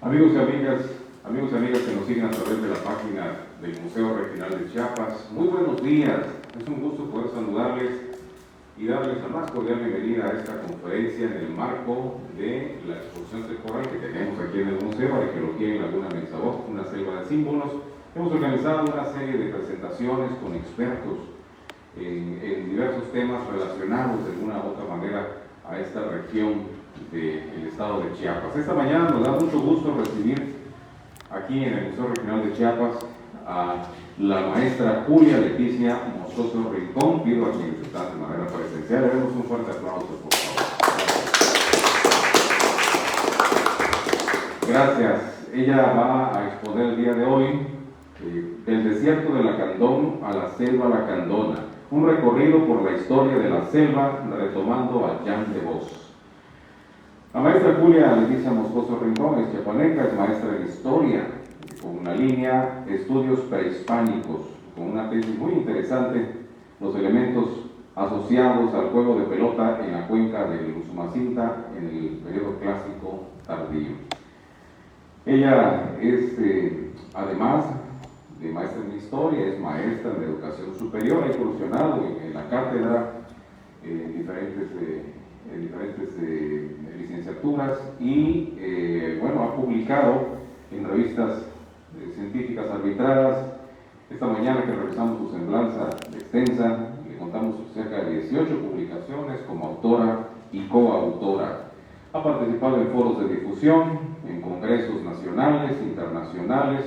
Amigos y amigas que nos siguen a través de la página del Museo Regional de Chiapas, muy buenos días. Es un gusto poder saludarles y darles la más cordial bienvenida a esta conferencia en el marco de la exposición temporal que tenemos aquí en el Museo, Arqueología en Laguna Menzabosc, una selva de símbolos. Hemos organizado una serie de presentaciones con expertos en diversos temas relacionados de alguna u otra manera a esta región del estado de Chiapas. Esta mañana nos da mucho gusto recibir aquí en el Museo Regional de Chiapas a la maestra Julia Leticia Moscoso Rincón. Pido a quienes están de manera presencial, le demos un fuerte aplauso, por favor. Gracias. Ella va a exponer el día de hoy del desierto de Lacandón a la selva lacandona, un recorrido por la historia de la selva retomando a Jan de Vos. La maestra Julia Leticia Moscoso Rincón es chiapaneca, es maestra de historia, con una línea de estudios prehispánicos, con una tesis muy interesante, los elementos asociados al juego de pelota en la cuenca del Usumacinta en el periodo clásico tardío. Ella es, además de maestra en historia, es maestra de educación superior, ha incursionado en la cátedra diferentes licenciaturas y bueno, ha publicado en revistas científicas arbitradas. Esta mañana que revisamos su semblanza extensa, le contamos cerca de 18 publicaciones como autora y coautora. Ha participado en foros de difusión, en congresos nacionales, internacionales,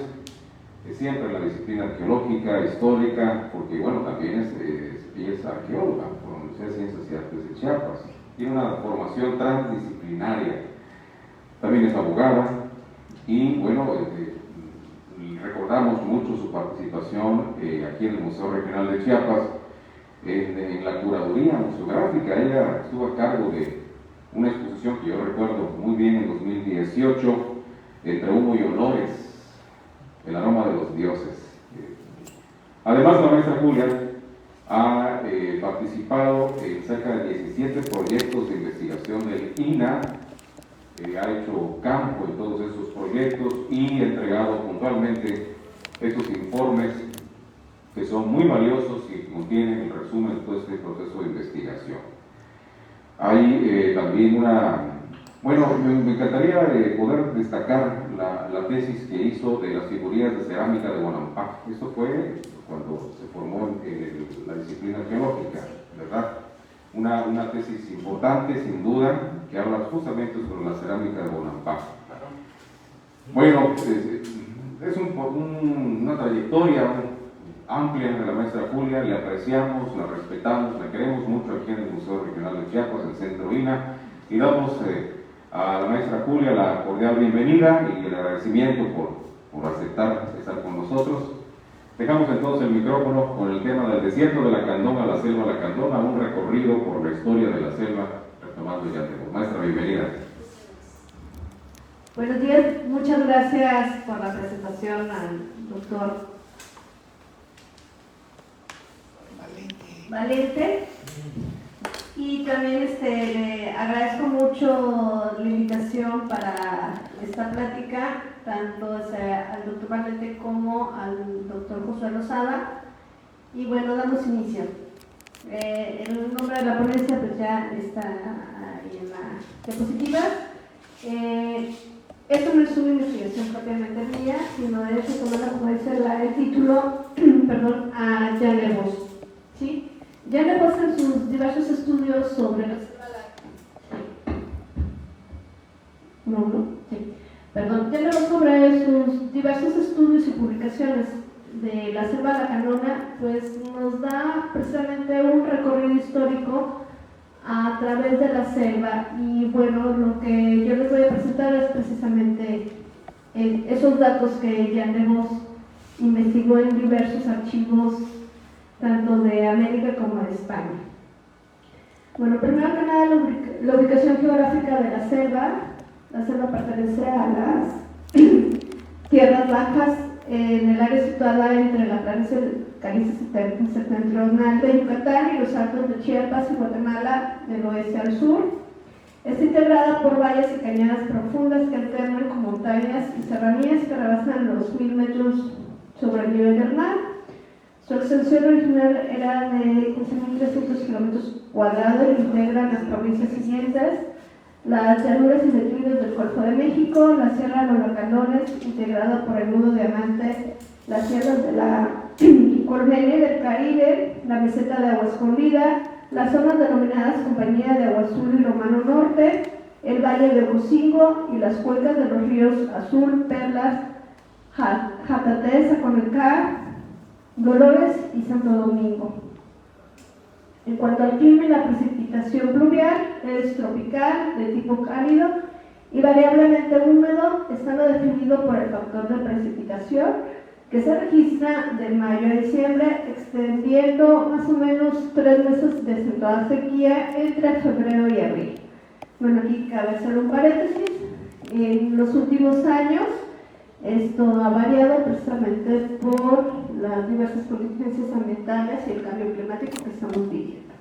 siempre en la disciplina arqueológica, histórica, porque bueno, también ella es arqueóloga por la Universidad de Ciencias y Artes de Chiapas. Tiene una formación transdisciplinaria, también es abogada y bueno, recordamos mucho su participación aquí en el Museo Regional de Chiapas en la curaduría museográfica. Ella estuvo a cargo de una exposición que yo recuerdo muy bien en 2018, Entre humo y olores, el aroma de los dioses. Además, la maestra Julia ha participado en cerca de 17 proyectos de investigación del INAH, ha hecho campo en todos estos proyectos y ha entregado puntualmente estos informes que son muy valiosos y contienen el resumen de todo este proceso de investigación. Hay también bueno, me encantaría poder destacar la tesis que hizo de las figurillas de cerámica de Bonampak. Esto fue cuando se formó en la disciplina arqueológica, ¿verdad? Una tesis importante, sin duda, que habla justamente sobre la cerámica de Bonampak. Bueno, es una trayectoria amplia de la maestra Julia, le apreciamos, la respetamos, la queremos mucho aquí en el Museo Regional de Chiapas, el Centro INAH, y damos a la maestra Julia la cordial bienvenida y el agradecimiento por aceptar estar con nosotros. Dejamos entonces el micrófono con el tema del desierto de Lacandón a la selva lacandona, un recorrido por la historia de la selva, retomando ya tenemos. Maestra, bienvenida. Buenos días, muchas gracias por la presentación al doctor Valente. Y también le agradezco mucho la invitación para esta plática, tanto al doctor Valente como al doctor José Lozada. Y bueno, damos inicio. El nombre de la ponencia pues ya está ahí en la diapositiva. Esto no es una investigación propiamente mía, sino es tomada, como dice el título, perdón, a Jan de Vos. ¿Sí? Jan de Vos en sus diversos estudios sobre la selva Jan de Vos sobre sus diversos estudios y publicaciones de la selva lacandona, pues nos da precisamente un recorrido histórico a través de la selva. Y bueno, lo que yo les voy a presentar es precisamente esos datos que Jan de Vos investigó en diversos archivos tanto de América como de España. Bueno, primero que nada, la ubicación geográfica de la selva. La selva pertenece a las tierras bajas en el área situada entre la planicie septentrional de Yucatán y los altos de Chiapas y Guatemala del oeste al sur. Está integrada por valles y cañadas profundas que alternan como tal montañas y serranías que rebasan los 1000 metros sobre el nivel del mar. Su extensión original era de 15.300 kilómetros cuadrados y integra las provincias siguientes: las llanuras y declives del Golfo de México, la Sierra de los Lacanones, integrada por el Nudo Diamante, las sierras de la Cormelia del Caribe, la meseta de Agua Escondida, las zonas denominadas Compañía de Agua Azul y Romano Norte, el Valle de Ocosingo y las cuencas de los ríos Azul, Perlas, Jataté, Zaconecá, Dolores y Santo Domingo. En cuanto al clima y la precipitación pluvial, es tropical, de tipo cálido y variablemente húmedo, estando definido por el factor de precipitación, que se registra de mayo a diciembre, extendiendo más o menos 3 meses de acentuada sequía entre febrero y abril. Bueno, aquí cabe hacer un paréntesis. En los últimos años esto ha variado precisamente por las diversas contingencias ambientales y el cambio climático que estamos viviendo.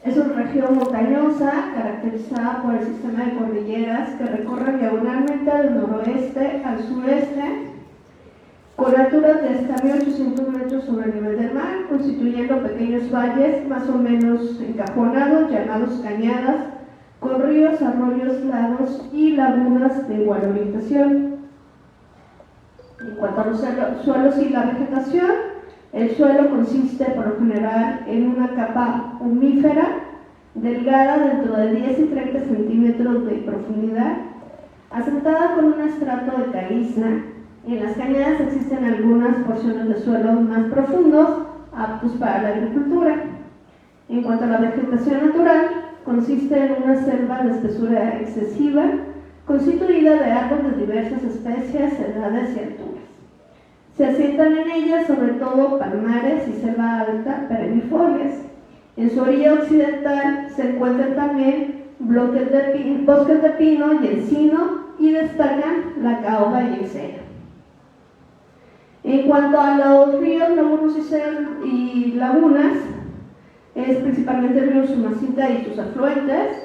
Es una región montañosa caracterizada por el sistema de cordilleras que recorren diagonalmente del noroeste al sureste, con alturas de hasta 1.800 metros sobre el nivel del mar, constituyendo pequeños valles más o menos encajonados, llamados cañadas, con ríos, arroyos, lagos y lagunas de igual orientación. En cuanto a los suelos y la vegetación, el suelo consiste por lo general en una capa humífera, delgada dentro de 10 y 30 centímetros de profundidad, asentada con un estrato de caliza. En las cañadas existen algunas porciones de suelo más profundos, aptos para la agricultura. En cuanto a la vegetación natural, consiste en una selva de espesura excesiva, constituida de árboles de diversas especies, edades y alturas. Se asientan en ella sobre todo palmares y selva alta perennifolias. En su orilla occidental se encuentran también bosques de pino y encino, y destacan la caoba y el cedro. En cuanto a los ríos, lagunas y lagunas, es principalmente el río Sumacita y sus afluentes,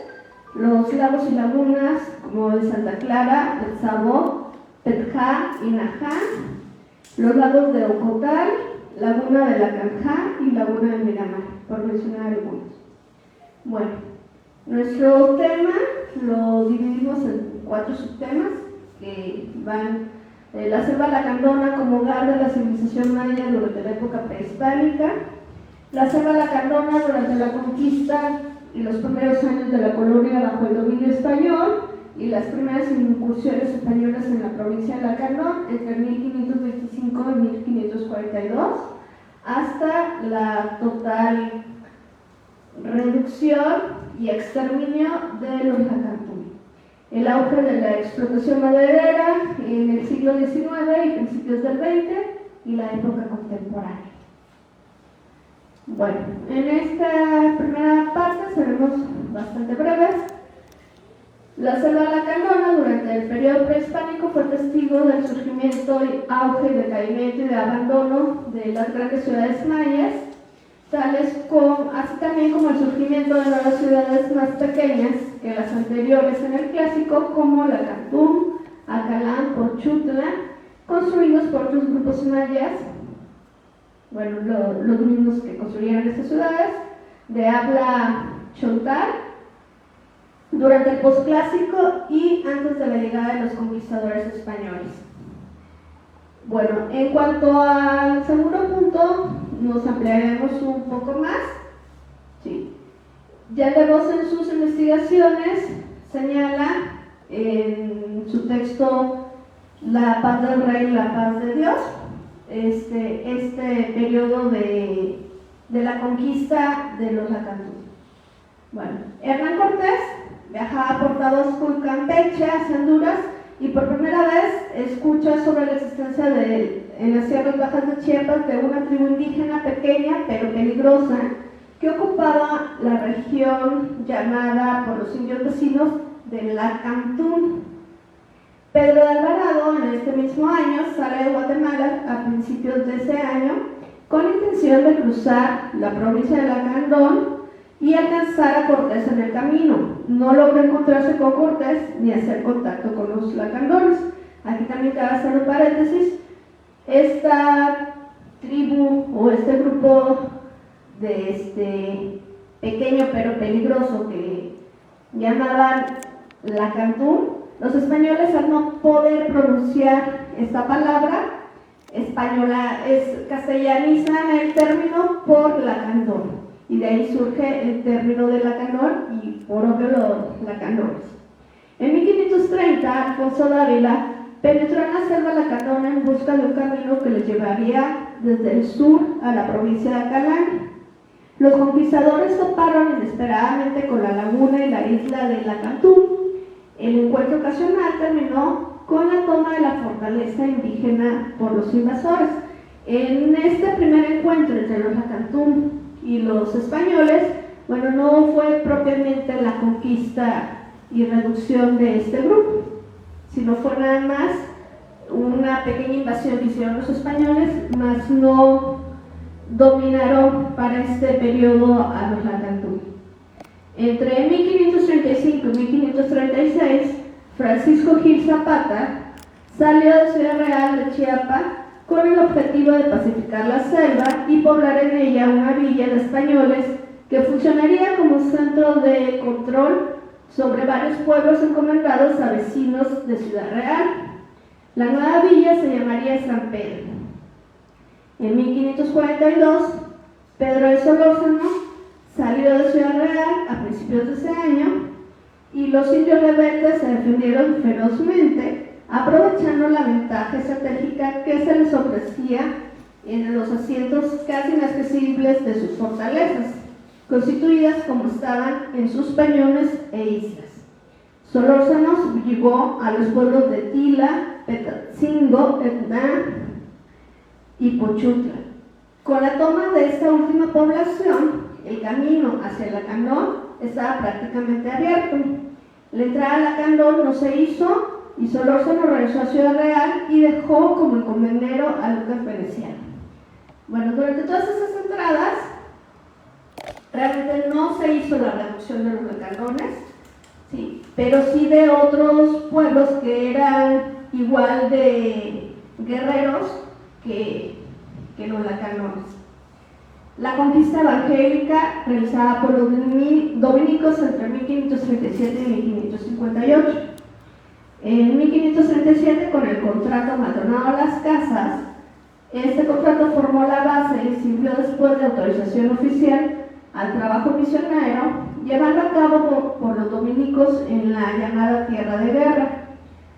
los lagos y lagunas como de Santa Clara, El Sabo, Petjá y Najá, los lagos de Ocotal, Laguna de la Canjá y Laguna de Miramar, por mencionar algunos. Bueno, nuestro tema lo dividimos en 4 subtemas que van la selva lacandona como hogar de la civilización maya durante la época prehispánica, la selva lacandona durante la conquista y los primeros años de la colonia bajo el dominio español, y las primeras incursiones españolas en la provincia de Lacandón entre 1525 y 1542, hasta la total reducción y exterminio de los lacandón. El auge de la explotación maderera en el siglo XIX y principios del XX y la época contemporánea. Bueno, en esta primera parte seremos bastante breves. La selva lacandona durante el periodo prehispánico fue testigo del surgimiento, auge, decaimiento y de abandono de las grandes ciudades mayas, así también como el surgimiento de nuevas ciudades más pequeñas que las anteriores en el clásico, como Lacantún, Acalán, Pochutla, construidos por otros grupos mayas, bueno, los mismos que construyeron estas ciudades, de habla chontal, durante el posclásico y antes de la llegada de los conquistadores españoles. Bueno, en cuanto al segundo punto, nos ampliaremos un poco más. Sí. Ya Levos en sus investigaciones señala en su texto La paz del rey y la paz de Dios, este periodo de la conquista de los lacandón. Bueno, Hernán Cortés viajaba por Tabasco y Campeche hacia Honduras y por primera vez escucha sobre la existencia en las sierras bajas de Chiapas de una tribu indígena pequeña pero peligrosa que ocupaba la región llamada por los indios vecinos de Lacantún. Pedro de Alvarado en este mismo año sale de Guatemala a principios de ese año con intención de cruzar la provincia de Lacandón y alcanzar a Cortés en el camino. No logra encontrarse con Cortés ni hacer contacto con los lacandones, Aquí también cabe hacer un paréntesis. Esta tribu o este grupo de pequeño pero peligroso que llamaban Lacandón, los españoles, al no poder pronunciar esta palabra española, castellanizan el término por Lacandón, y de ahí surge el término de Lacandón y por obvio los lacandones. En 1530, Alfonso Dávila penetró en la selva lacandona en busca de un camino que les llevaría desde el sur a la provincia de Acalán. Los conquistadores toparon inesperadamente con la laguna y la isla de Lacandón. El encuentro ocasional terminó con la toma de la fortaleza indígena por los invasores. En este primer encuentro entre los Lacandón y los españoles, bueno, no fue propiamente la conquista y reducción de este grupo, sino fue nada más una pequeña invasión que hicieron los españoles, más no dominaron para este periodo a los Lacandón. Entre 1535 y 1536, Francisco Gil Zapata salió de Ciudad Real de Chiapas con el objetivo de pacificar la selva y poblar en ella una villa de españoles que funcionaría como centro de control sobre varios pueblos encomendados a vecinos de Ciudad Real. La nueva villa se llamaría San Pedro. En 1542, Pedro de Solórzano salió de Ciudad Real a principios de ese año y los indios rebeldes se defendieron ferozmente, aprovechando la ventaja estratégica que se les ofrecía en los asientos casi inaccesibles de sus fortalezas, constituidas como estaban en sus peñones e islas. Solórzano llegó a los pueblos de Tila, Petatzingo, Etná y Pochutla. Con la toma de esta última población, el camino hacia Lacandón estaba prácticamente abierto. La entrada a Lacandón no se hizo y Solórzano regresó a Ciudad Real y dejó como encomendero a Lucas Veneciano. Bueno, durante todas esas entradas, realmente no se hizo la reducción de los lacandones, sí, pero sí de otros pueblos que eran igual de guerreros que los lacandones. La conquista evangélica realizada por los dominicos entre 1537 y 1558. En 1537, con el contrato Maldonado a las Casas, este contrato formó la base y sirvió después de autorización oficial al trabajo misionero llevado a cabo por los dominicos en la llamada Tierra de Guerra.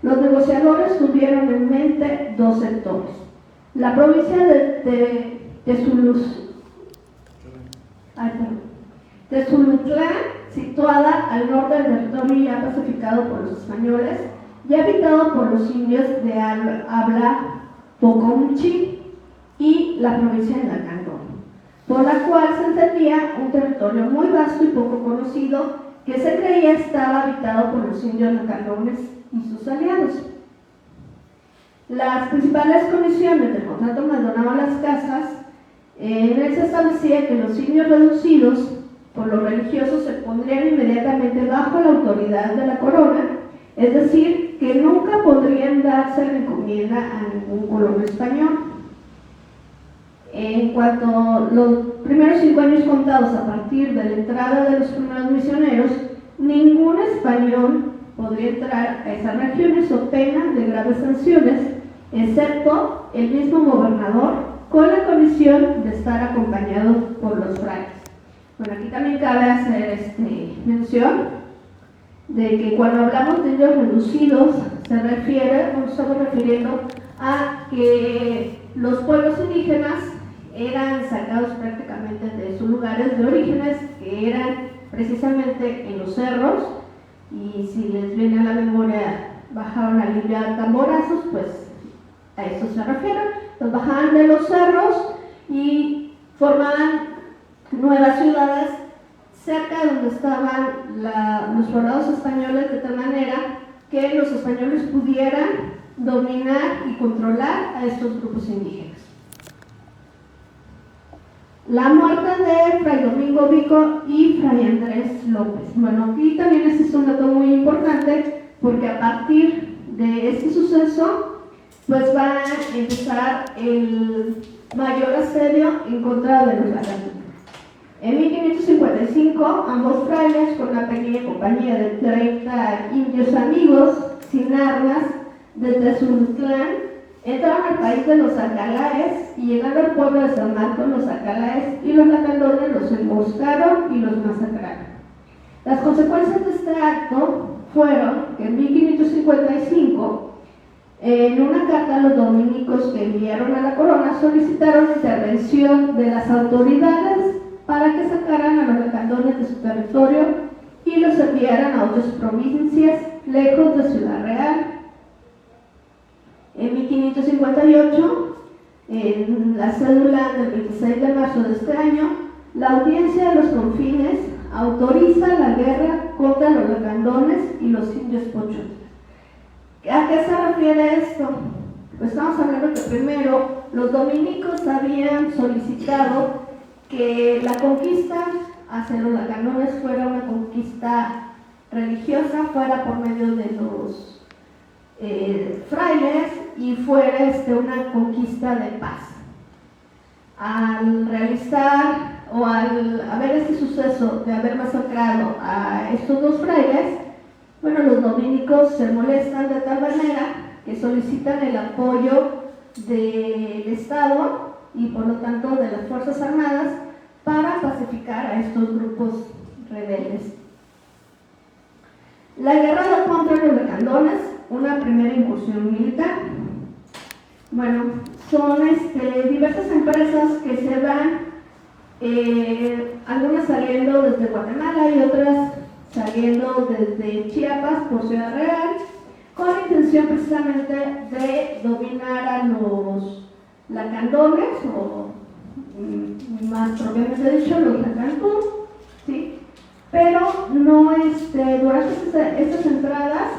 Los negociadores tuvieron en mente dos sectores: la provincia de Tezulutlán, situada al norte del territorio ya pacificado por los españoles y habitado por los indios de habla Pocomchi, y la provincia de Lacandón, por la cual se entendía un territorio muy vasto y poco conocido que se creía estaba habitado por los indios lacandones y sus aliados. Las principales condiciones del contrato Maldonado a las Casas, en él se establecía que los indios reducidos por los religiosos se pondrían inmediatamente bajo la autoridad de la corona, es decir, que nunca podrían darse la encomienda a ningún colono español. En cuanto a los primeros 5 años contados a partir de la entrada de los primeros misioneros, ningún español podría entrar a esas regiones o pena de graves sanciones, excepto el mismo gobernador, con la condición de estar acompañado por los frailes. Bueno, aquí también cabe hacer mención de que cuando hablamos de indios reducidos nos estamos refiriendo a que los pueblos indígenas eran sacados prácticamente de sus lugares de orígenes, que eran precisamente en los cerros, y si les viene a la memoria, bajaron a limpiar tamborazos, pues a eso se refieren. Los bajaban de los cerros y formaban nuevas ciudades cerca de donde estaban los poblados españoles, de tal manera que los españoles pudieran dominar y controlar a estos grupos indígenas. La muerte de Fray Domingo Vico y Fray Andrés López. Bueno, aquí también este es un dato muy importante, porque a partir de este suceso, pues va a empezar el mayor asedio en contra de los lacandones. En 1555, ambos frailes, con una pequeña compañía de 30 indios amigos, sin armas, desde Zultlán, entraron al país de los Acalaes y llegaron al pueblo de San Marcos los Acalaes y los lacandones los emboscaron y los masacraron. Las consecuencias de este acto fueron que en 1555, en una carta, los dominicos que enviaron a la corona solicitaron la intervención de las autoridades para que sacaran a los lacandones de su territorio y los enviaran a otras provincias lejos de Ciudad Real. En 1558, en la cédula del 26 de marzo de este año, la audiencia de los confines autoriza la guerra contra los lacandones y los indios pochutlas. ¿A qué se refiere esto? Pues estamos hablando que primero los dominicos habían solicitado que la conquista hacia los lacandones fuera una conquista religiosa, fuera por medio de los frailes y fuera una conquista de paz. Al realizar o al haber este suceso de haber masacrado a estos dos frailes, bueno, los dominicos se molestan de tal manera que solicitan el apoyo del Estado y por lo tanto de las Fuerzas Armadas para pacificar a estos grupos rebeldes. La guerra contra los lacandones, una primera incursión militar. Bueno, son diversas empresas que se van, algunas saliendo desde Guatemala y otras saliendo desde Chiapas por Ciudad Real, con la intención precisamente de dominar a los lacandones, o más propiamente dicho, los lacandún, ¿sí? Pero no, durante estas entradas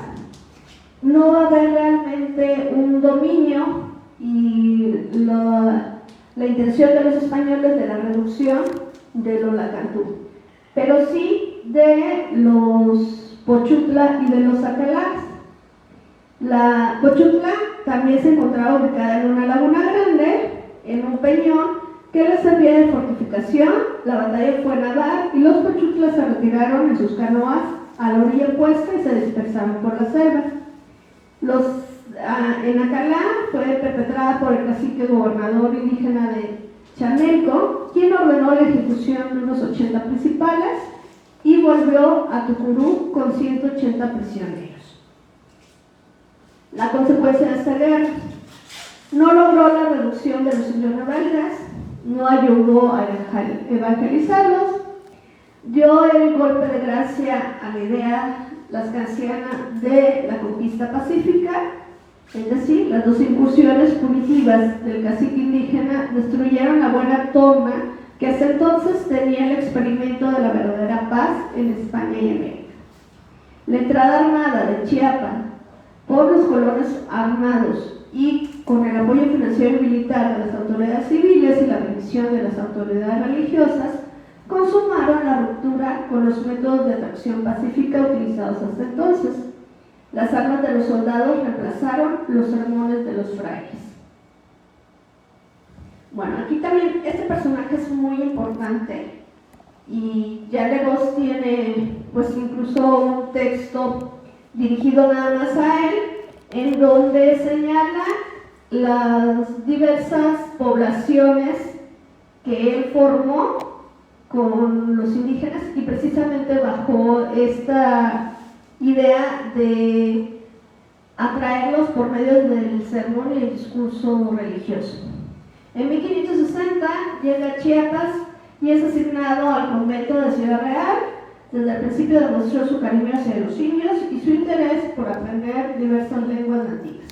no va a haber realmente un dominio y la intención de los españoles de la reducción de los lacandún, pero sí de los Pochutla y de los Acalaes. La Pochutla también se encontraba ubicada en una laguna grande, en un peñón que les servía de fortificación. La batalla fue naval y los Pochutlas se retiraron en sus canoas a la orilla opuesta y se dispersaron por la selva. En Acalá fue perpetrada por el cacique gobernador indígena de Chanelco, quien ordenó la ejecución de unos 80 principales y volvió a Tucurú con 180 prisioneros. La consecuencia de esta guerra: no logró la reducción de los indios rebeldes, no ayudó a evangelizarlos, dio el golpe de gracia a la idea lascanciana de la conquista pacífica, es decir, las dos incursiones punitivas del cacique indígena destruyeron la buena toma que hasta entonces tenía el experimento de la verdadera paz en España y América. La entrada armada de Chiapas por los colonos armados y con el apoyo financiero y militar de las autoridades civiles y la bendición de las autoridades religiosas, consumaron la ruptura con los métodos de atracción pacífica utilizados hasta entonces. Las armas de los soldados reemplazaron los sermones de los frailes. Bueno, aquí también este personaje es muy importante y ya Legós tiene pues incluso un texto dirigido nada más a él, en donde señala las diversas poblaciones que él formó con los indígenas y precisamente bajo esta idea de atraerlos por medio del sermón y el discurso religioso. En 1560 llega a Chiapas y es asignado al convento de Ciudad Real. Desde el principio demostró su cariño hacia los indios y su interés por aprender diversas lenguas nativas.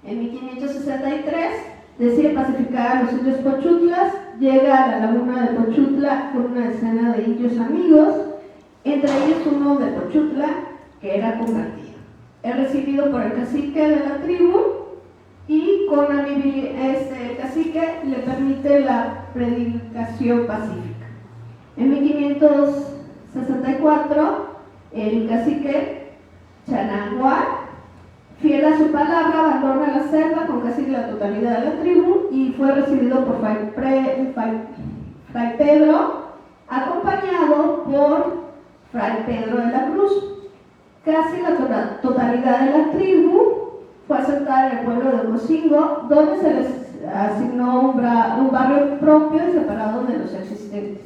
En 1563 decide pacificar a los indios Pochutlas, llega a la laguna de Pochutla con una decena de indios amigos, entre ellos uno de Pochutla que era convertido. Es recibido por el cacique de la tribu y con el cacique le permite la predicación pacífica. En 1564 el cacique Chanagua Fiel a su palabra, abandona la selva con casi la totalidad de la tribu y fue recibido por Fray Pedro, acompañado por Fray Pedro de la Cruz. Casi la totalidad de la tribu fue asentada en el pueblo de Ocosingo, donde se les asignó un barrio propio y separado de los existentes.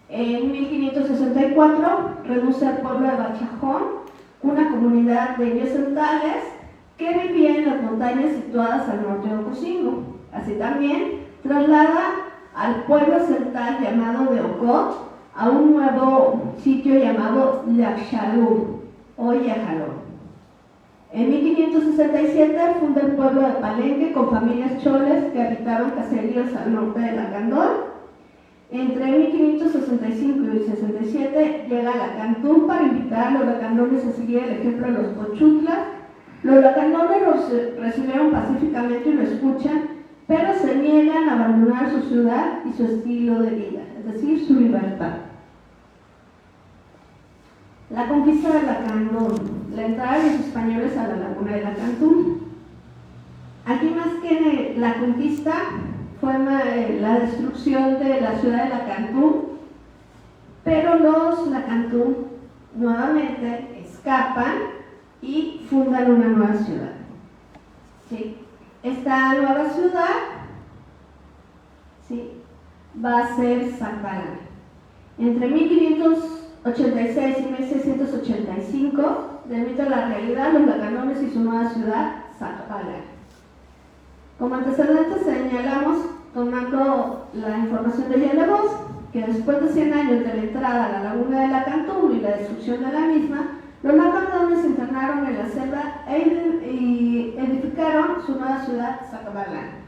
En 1564 reduce al pueblo de Bachajón, una comunidad de indios centales que vivía en las montañas situadas al norte de Ocosingo. Así también traslada al pueblo central llamado de Ocot a un nuevo sitio llamado Yaxalú o Yajalón. En 1567 funda el pueblo de Palenque con familias choles que habitaban caseríos al norte de Lacandón. Entre 1565 y 67 llega Lacantún para invitar a los lacandones a seguir el ejemplo de los pochutlas. Los lacandones los recibieron pacíficamente y lo escuchan, pero se niegan a abandonar su ciudad y su estilo de vida, es decir, su libertad. La conquista de Lacandón, la entrada de los españoles a la laguna de Lacantún. Aquí más que la conquista fue la destrucción de la ciudad de Lacantún, pero los Lacantún nuevamente escapan y fundan una nueva ciudad. ¿Sí? Esta nueva ciudad, ¿sí?, va a ser Zacbalán. Entre 1586 y 1685, del mito a la realidad, los lacandones y su nueva ciudad, Zacbalán. Como antecedentes señalamos, tomando la información de Yelevos, que después de 100 años de la entrada a la laguna de Lacantún y la destrucción de la misma, los lacandones se internaron en la selva y edificaron su nueva ciudad, Zacbalán.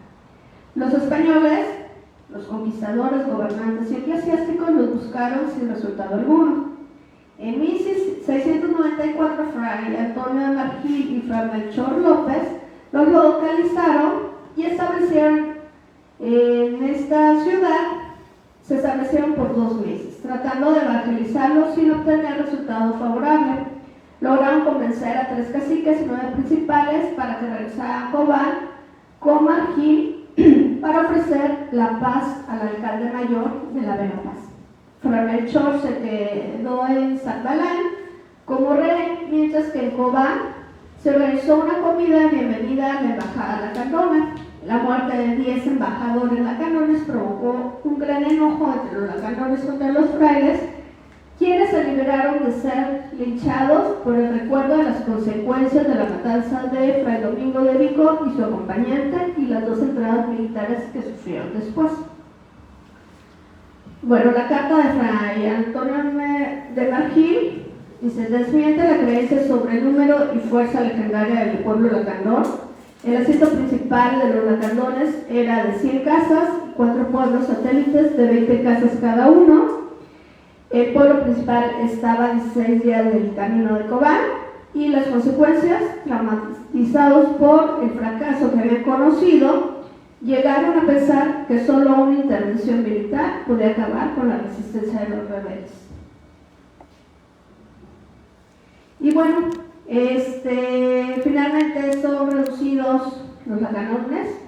Los españoles, los conquistadores, gobernantes y eclesiásticos los buscaron sin resultado alguno. En 1694, Fray Antonio de Margil y Fray Melchor López los localizaron y establecieron en esta ciudad, se establecieron por 2 meses, tratando de evangelizarlos sin obtener resultado favorable. Lograron convencer a 3 caciques y 9 principales para que regresaran a Cobán con Margil para ofrecer la paz al alcalde mayor de la Verapaz. Fray Melchor se quedó en Zacbalán como rey, mientras que en Cobán se organizó una comida de bienvenida a la embajada lacandona. La muerte de 10 embajadores lacandones provocó un gran enojo entre los lacandones contra los frailes, quienes se liberaron de ser linchados por el recuerdo de las consecuencias de la matanza de Fray Domingo de Vico y su acompañante y las 2 entradas militares que sufrieron después. Bueno, la carta de Fray Antonio de Margil dice: desmiente la creencia sobre el número y fuerza legendaria del pueblo lacandón. El asiento principal de los lacandones era de 100 casas, 4 pueblos satélites de 20 casas cada uno. El pueblo principal estaba a 16 días del camino de Cobán y las consecuencias, traumatizados por el fracaso que habían conocido, llegaron a pensar que solo una intervención militar podía acabar con la resistencia de los rebeldes. Y bueno, finalmente son reducidos los lacandones.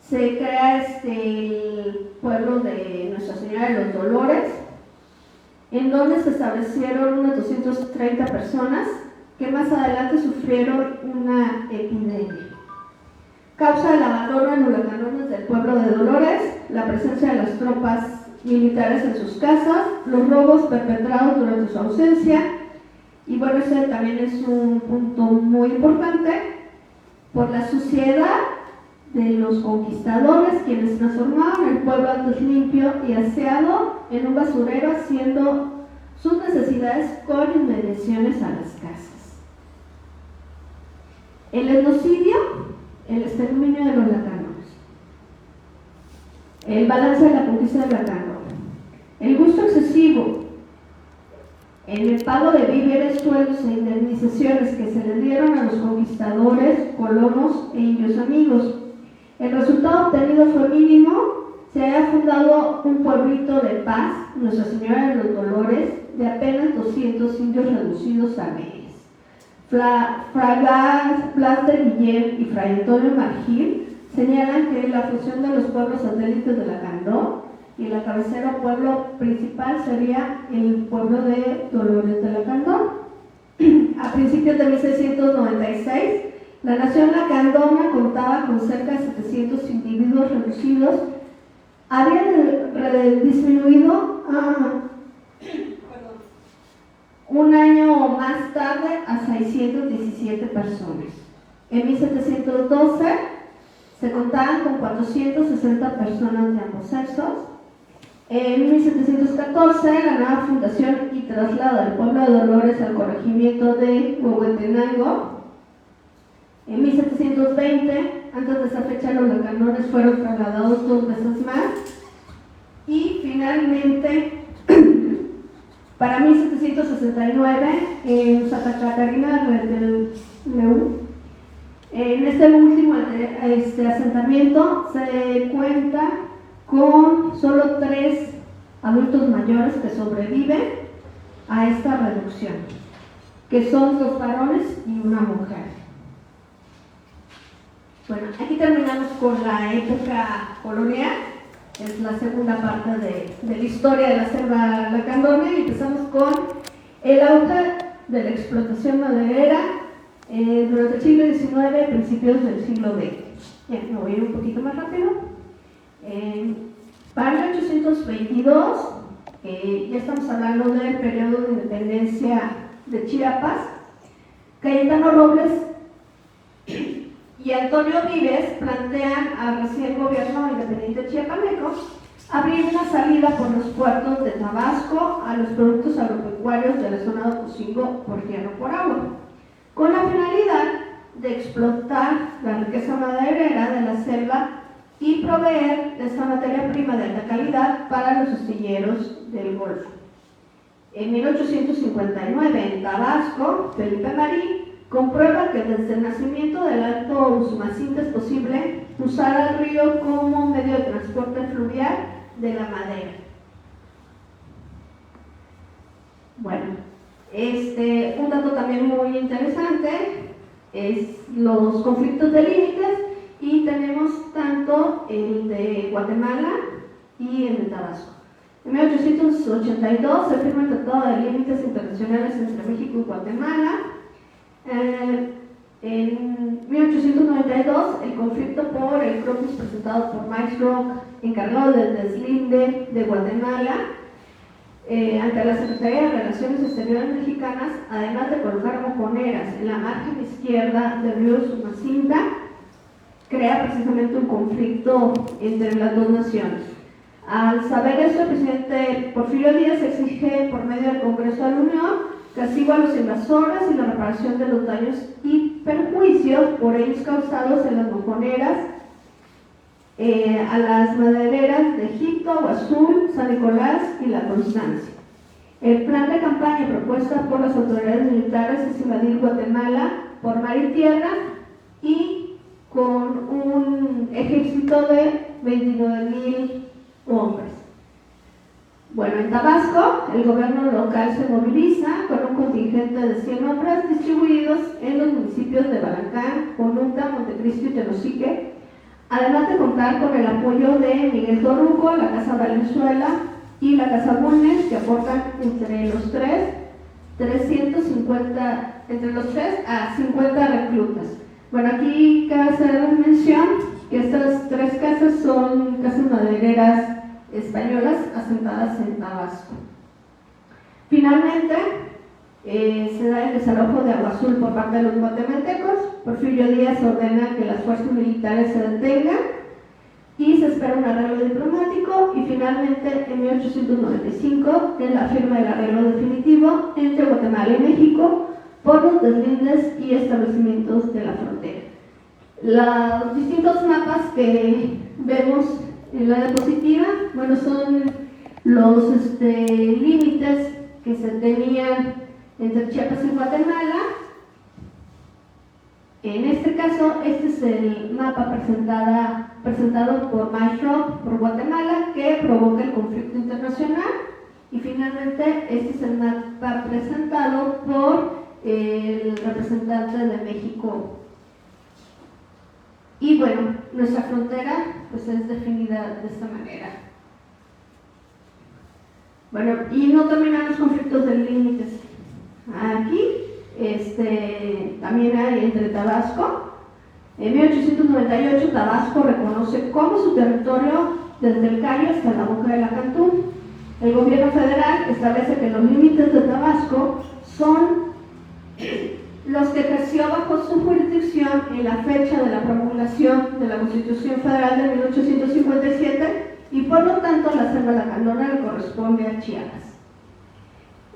Se crea el pueblo de Nuestra Señora de los Dolores, en donde se establecieron unas 230 personas que más adelante sufrieron una epidemia. Causa el abandono en los lacandones del pueblo de Dolores, la presencia de las tropas militares en sus casas, los robos perpetrados durante su ausencia. Y bueno, ese también es un punto muy importante, por la suciedad de los conquistadores, quienes transformaron el pueblo antes limpio y aseado en un basurero, haciendo sus necesidades con inmediaciones a las casas. El etnocidio, el exterminio de los lacandones. El balance de la conquista del lacandón. El gusto excesivo en el pago de víveres, sueldos e indemnizaciones que se le dieron a los conquistadores, colonos e indios amigos. El resultado obtenido fue mínimo. Se había fundado un pueblito de paz, Nuestra Señora de los Dolores, de apenas 200 indios reducidos a miles. Blas de Guillén y Fray Antonio Margil señalan que la fusión de los pueblos satélites de Lacandón y la cabecera pueblo principal sería el pueblo de Dolores de Lacandón. A principios de 1696, la nación lacandona contaba con cerca de 700 individuos reducidos. Había disminuido un año más tarde a 617 personas. En 1712 se contaban con 460 personas de ambos sexos. En 1714 la nueva fundación y traslado del pueblo de Dolores al corregimiento de Huehuetenango. En 1720, antes de esa fecha, los lacandones fueron trasladados 2 veces más. Y finalmente, para 1769, en Santa Catarina del Leú, en este último asentamiento se cuenta con solo 3 adultos mayores que sobreviven a esta reducción, que son 2 varones y una mujer. Bueno, aquí terminamos con la época colonial, es la segunda parte de la historia de la selva lacandona, y empezamos con el auge de la explotación maderera durante el siglo XIX y principios del siglo XX. Ya, me voy a ir un poquito más rápido. Para 1822, ya estamos hablando del periodo de independencia de Chiapas, Cayetano Robles y Antonio Vives plantean al recién gobierno independiente chiapaneco abrir una salida por los puertos de Tabasco a los productos agropecuarios de la zona de Ocosingo por tierra o por agua, con la finalidad de explotar la riqueza maderera de la selva y proveer de esta materia prima de alta calidad para los astilleros del Golfo. En 1859, en Tabasco, Felipe Marín comprueba que desde el nacimiento del Alto Usumacinta es posible usar el río como medio de transporte fluvial de la madera. Bueno, un dato también muy interesante es los conflictos de límites, y tenemos tanto el de Guatemala y el de Tabasco. En 1882 se firma el Tratado de Límites Internacionales entre México y Guatemala. En 1892, el conflicto por el croquis presentado por Max Rock, encargado del deslinde de Guatemala, ante la Secretaría de Relaciones Exteriores Mexicanas, además de colocar mojoneras en la margen izquierda del río Usumacinta, crea precisamente un conflicto entre las dos naciones. Al saber eso, el presidente Porfirio Díaz exige por medio del Congreso de la Unión castigo a los invasores y la reparación de los daños y perjuicios por ellos causados en las mojoneras, a las madereras de Egipto, Agua Azul, San Nicolás y La Constancia. El plan de campaña propuesta por las autoridades militares es invadir Guatemala por mar y tierra, y con un ejército de 29,000 hombres. Bueno, en Tabasco, el gobierno local se moviliza con un contingente de 100 hombres distribuidos en los municipios de Balancán, Conunta, Montecristo y Tenosique, además de contar con el apoyo de Miguel Torruco, la Casa Valenzuela y la Casa Bulnes, que aportan entre los tres a 50 reclutas. Bueno, aquí cabe hacer mención que estas 3 casas son casas madereras españolas asentadas en Tabasco. Finalmente, se da el desalojo de Agua Azul por parte de los guatemaltecos. Porfirio Díaz ordena que las fuerzas militares se detengan y se espera un arreglo diplomático, y finalmente en 1895 es la firma del arreglo definitivo entre Guatemala y México por los deslindes y establecimientos de la frontera. Los distintos mapas que vemos en la diapositiva, bueno, son los límites que se tenían entre Chiapas y Guatemala. En este caso, este es el mapa presentado por Mike Rock por Guatemala, que provoca el conflicto internacional, y finalmente este es el mapa presentado por el representante de México. Y bueno, nuestra frontera pues es definida de esta manera. Bueno, y no terminan los conflictos de límites. Aquí también hay entre Tabasco. En 1898 Tabasco reconoce como su territorio desde el Cayo hasta la boca de la Cantú. El gobierno federal establece que los límites de Tabasco son los que ejerció bajo su jurisdicción en la fecha de la promulgación de la Constitución Federal de 1857 y por lo tanto la selva lacandona le corresponde a Chiapas.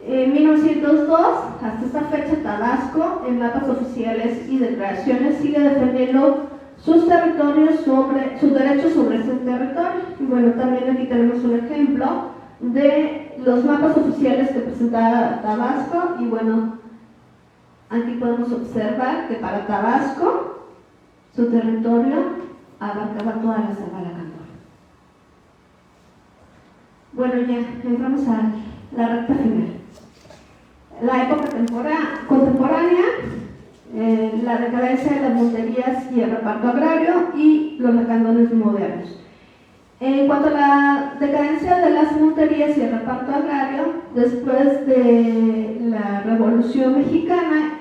En 1902, hasta esta fecha, Tabasco, en mapas oficiales y declaraciones, sigue defendiendo sus territorios, sus derechos sobre ese territorio. Y bueno, también aquí tenemos un ejemplo de los mapas oficiales que presentaba Tabasco. Y bueno, aquí podemos observar que para Tabasco, su territorio abarcaba toda la selva lacandona. Bueno, ya entramos a la recta final. La época contemporánea, la decadencia de las monterías y el reparto agrario y los lacandones modernos. En cuanto a la decadencia de las monterías y el reparto agrario, después de la Revolución Mexicana,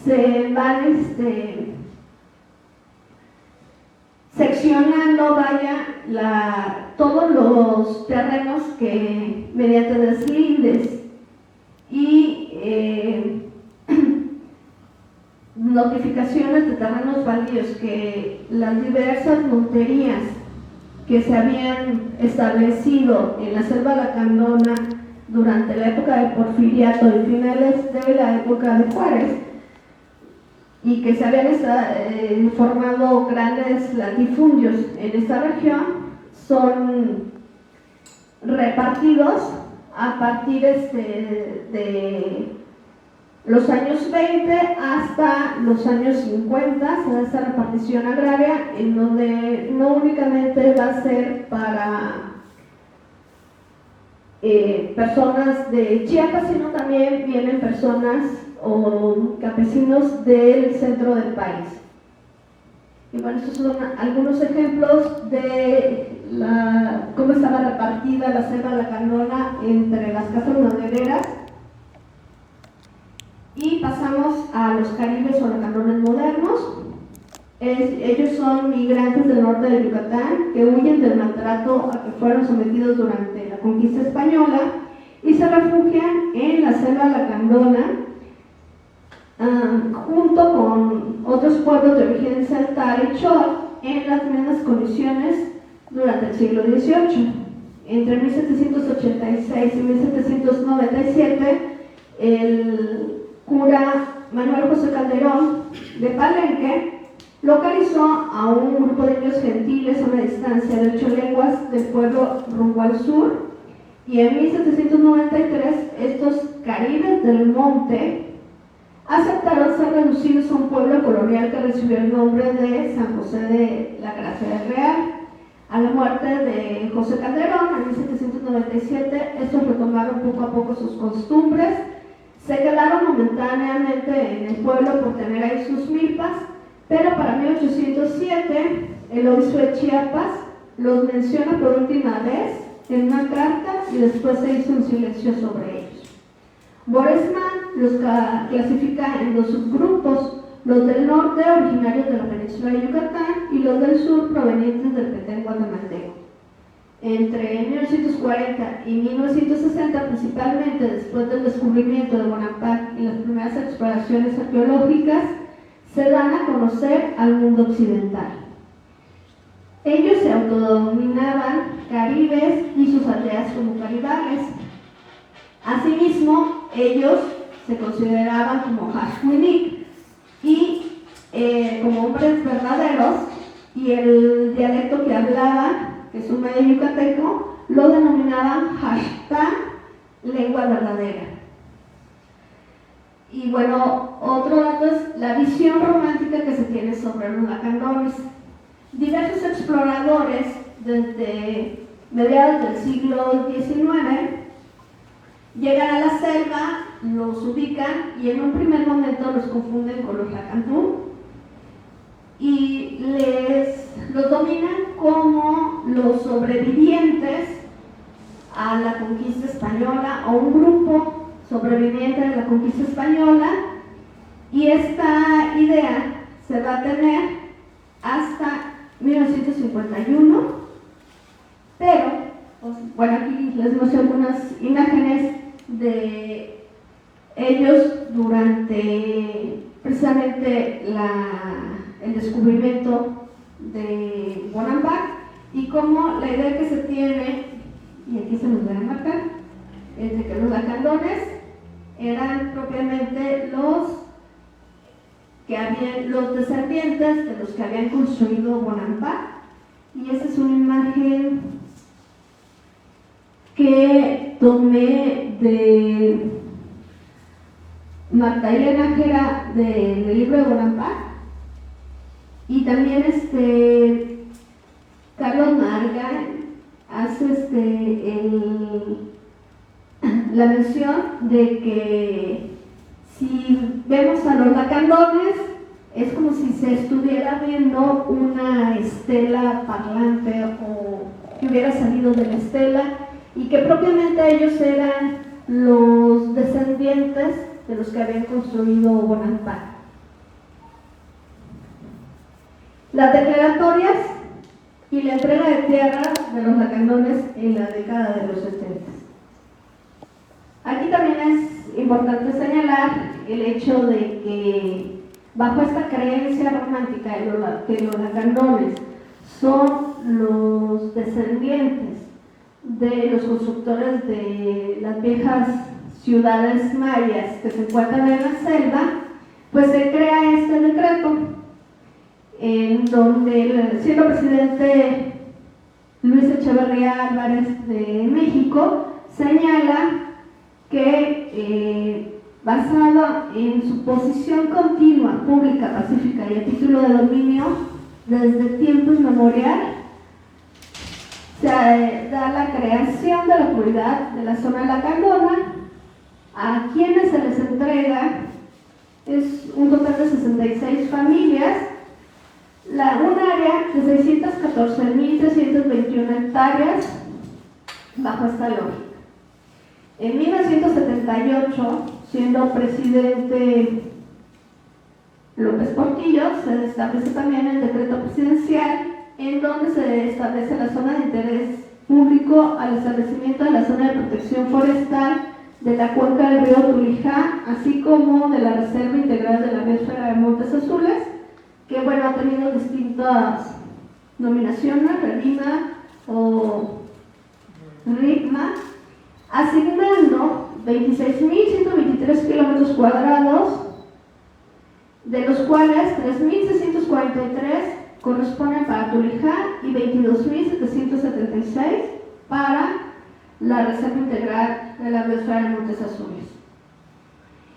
se van seccionando, todos los terrenos que mediante deslindes y notificaciones de terrenos baldíos que las diversas monterías que se habían establecido en la selva lacandona durante la época de Porfiriato y finales de la época de Juárez, y que se habían formado grandes latifundios en esta región, son repartidos a partir de los años 20 hasta los años 50, se da esta repartición agraria en donde no únicamente va a ser para personas de Chiapas, sino también vienen personas o campesinos del centro del país. Y bueno, estos son algunos ejemplos de cómo estaba repartida la selva lacandona entre las casas madereras. Y pasamos a los caribes o lacandones modernos. Ellos son migrantes del norte de Yucatán que huyen del maltrato a que fueron sometidos durante la conquista española y se refugian en la selva lacandona junto con otros pueblos de origen celta y chol en las mismas condiciones durante el siglo XVIII. Entre 1786 y 1797, el cura Manuel José Calderón de Palenque localizó a un grupo de indios gentiles a una distancia de 8 leguas del pueblo rumbo al sur, y en 1793 estos caribes del monte aceptaron ser reducidos a un pueblo colonial que recibió el nombre de San José de la Gracia del Real. A la muerte de José Calderón en 1797, estos retomaron poco a poco sus costumbres, se quedaron momentáneamente en el pueblo por tener ahí sus milpas, pero para 1807 el obispo de Chiapas los menciona por última vez en una carta y después se hizo un silencio sobre ellos. Boresman los clasifica en dos subgrupos: los del norte, originarios de la península de Yucatán, y los del sur, provenientes del Petén guatemalteco. Entre 1940 y 1960, principalmente después del descubrimiento de Bonaparte y las primeras exploraciones arqueológicas, se dan a conocer al mundo occidental. Ellos se autodenominaban caribes y sus aldeas como caribales. Asimismo, ellos se consideraban como Hashwinik y como hombres verdaderos, y el dialecto que hablaban, que es un medio yucateco, lo denominaban hashtag lengua verdadera. Y bueno, otro dato es la visión romántica que se tiene sobre los lacandones. Diversos exploradores desde mediados del siglo XIX llegan a la selva los ubican y en un primer momento los confunden con los Lacandón y los dominan como los sobrevivientes a la conquista española o un grupo sobreviviente de la conquista española, y esta idea se va a tener hasta 1951, pero bueno, aquí les muestro algunas imágenes de ellos durante precisamente el descubrimiento de Bonampak, y cómo la idea que se tiene, y aquí se nos va a marcar, es de que los lacandones eran propiamente los descendientes de los que habían construido Bonampak. Y esa es una imagen que tomé de Marta Elena Jera del libro de Bonampak, y también Carlos Marga hace la mención de que si vemos a los lacandones es como si se estuviera viendo una estela parlante o que hubiera salido de la estela, y que propiamente ellos eran los descendientes de los que habían construido Bonampak. Las declaratorias y la entrega de tierras de los lacandones en la década de los 70. Aquí también es importante señalar el hecho de que bajo esta creencia romántica de que los lacandones son los descendientes de los constructores de las viejas ciudades mayas que se encuentran en la selva, pues se crea este decreto en donde, siendo presidente Luis Echeverría Álvarez de México, señala que basado en su posición continua, pública, pacífica y a título de dominio desde tiempo inmemorial, se da la creación de la comunidad de la zona lacandona, a quienes se les entrega es un total de 66 familias, un área de 614.321 hectáreas bajo esta lógica. En 1978, siendo presidente López Portillo, se establece también el decreto presidencial en donde se establece la zona de interés público al establecimiento de la zona de protección forestal de la cuenca del río Tulijá, así como de la Reserva Integral de la Biosfera de Montes Azules, que bueno, ha tenido distintas nominaciones, REMIMA o RICMA, asignando 26.123 kilómetros cuadrados, de los cuales 3.643 corresponden para Tulijá y 22.776 para la Reserva Integral de la Biosfera de Montes Azules.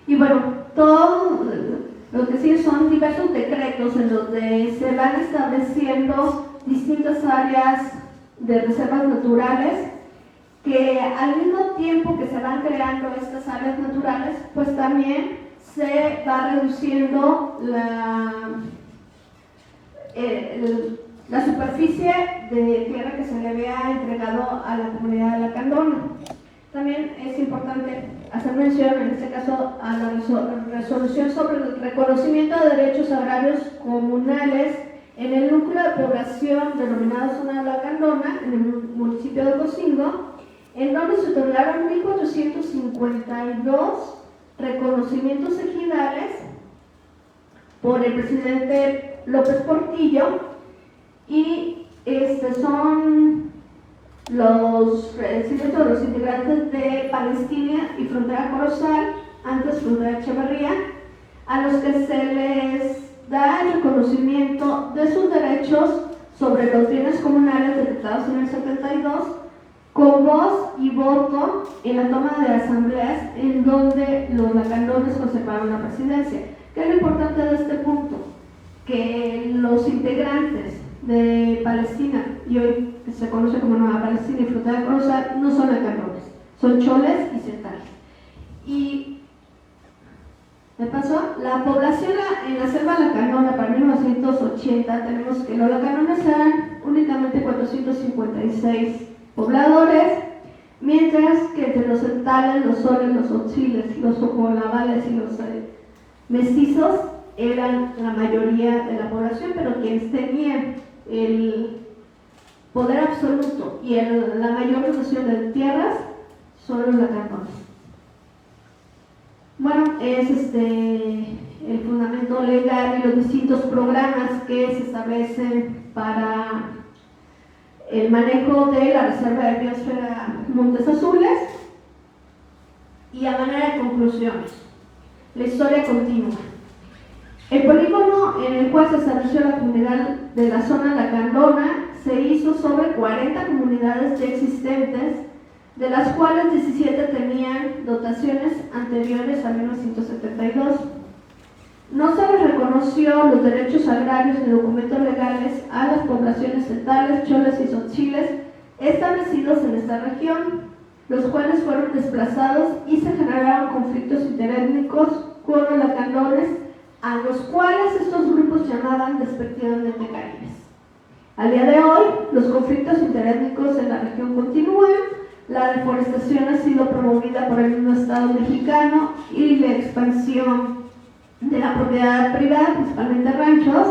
Y bueno, todo lo que sí son diversos decretos en donde se van estableciendo distintas áreas de reservas naturales, que al mismo tiempo que se van creando estas áreas naturales, pues también se va reduciendo la superficie de tierra que se le había entregado a la comunidad de Lacandona. También es importante hacer mención, en este caso, a la resolución sobre el reconocimiento de derechos agrarios comunales en el núcleo de población denominado zona de Lacandona, en el municipio de Ocosingo, en donde se otorgaron 1.452 reconocimientos ejidales por el presidente López Portillo, y son los integrantes de Palestina y Frontera Corozal, antes Frontera Echeverría, a los que se les da el reconocimiento de sus derechos sobre los bienes comunales decretados en el 72, con voz y voto en la toma de asambleas en donde los lacandones conservaron la presidencia. ¿Qué es lo importante de este punto? Que los integrantes de Palestina, y hoy se conoce como Nueva Palestina y Frontera Corozal, no son lacandones, son choles y centales. Y Me pasó, la población en la selva Lacanona para 1980, tenemos que los lacanones eran únicamente 456 pobladores, mientras que entre los centales, los soles, los otziles, los ocolabales y los mestizos eran la mayoría de la población, pero quienes tenían el poder absoluto y la mayor posesión de tierras son los lacanones. Bueno, es el fundamento legal y los distintos programas que se establecen para el manejo de la Reserva de Biosfera Montes Azules. Y a manera de conclusiones, la historia continúa. El polígono en el cual se estableció la comunidad de la zona Lacandona se hizo sobre 40 comunidades ya existentes, de las cuales 17 tenían dotaciones anteriores a 1972. No se les reconoció los derechos agrarios ni documentos legales a las poblaciones centales, choles y tzotziles establecidos en esta región, los cuales fueron desplazados y se generaron conflictos interétnicos con los lacandones, a los cuales estos grupos llamaban despectivamente caribes. Al día de hoy, los conflictos interétnicos en la región continúan. La deforestación ha sido promovida por el mismo Estado mexicano y la expansión de la propiedad privada, principalmente ranchos,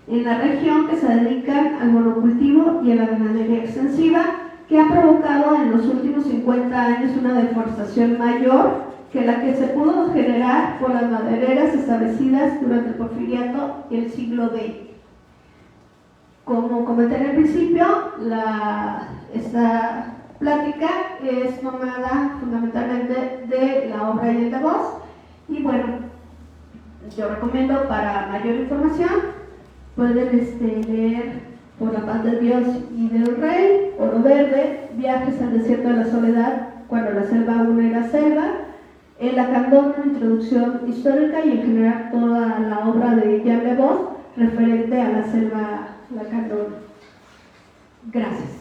en la región que se dedican al monocultivo y a la ganadería extensiva, que ha provocado en los últimos 50 años una deforestación mayor que la que se pudo generar por las madereras establecidas durante el Porfiriato y el siglo XX. Como comenté en el principio, esta plática es tomada fundamentalmente de la obra Allende Voz, y bueno, yo recomiendo para mayor información pueden leer Por la paz de Dios y del Rey, Oro Verde, Viajes al desierto de la soledad, Cuando la selva aún era selva, El Lacandón, una introducción histórica, y en general toda la obra de Allende Voz referente a la selva Lacandón. Gracias.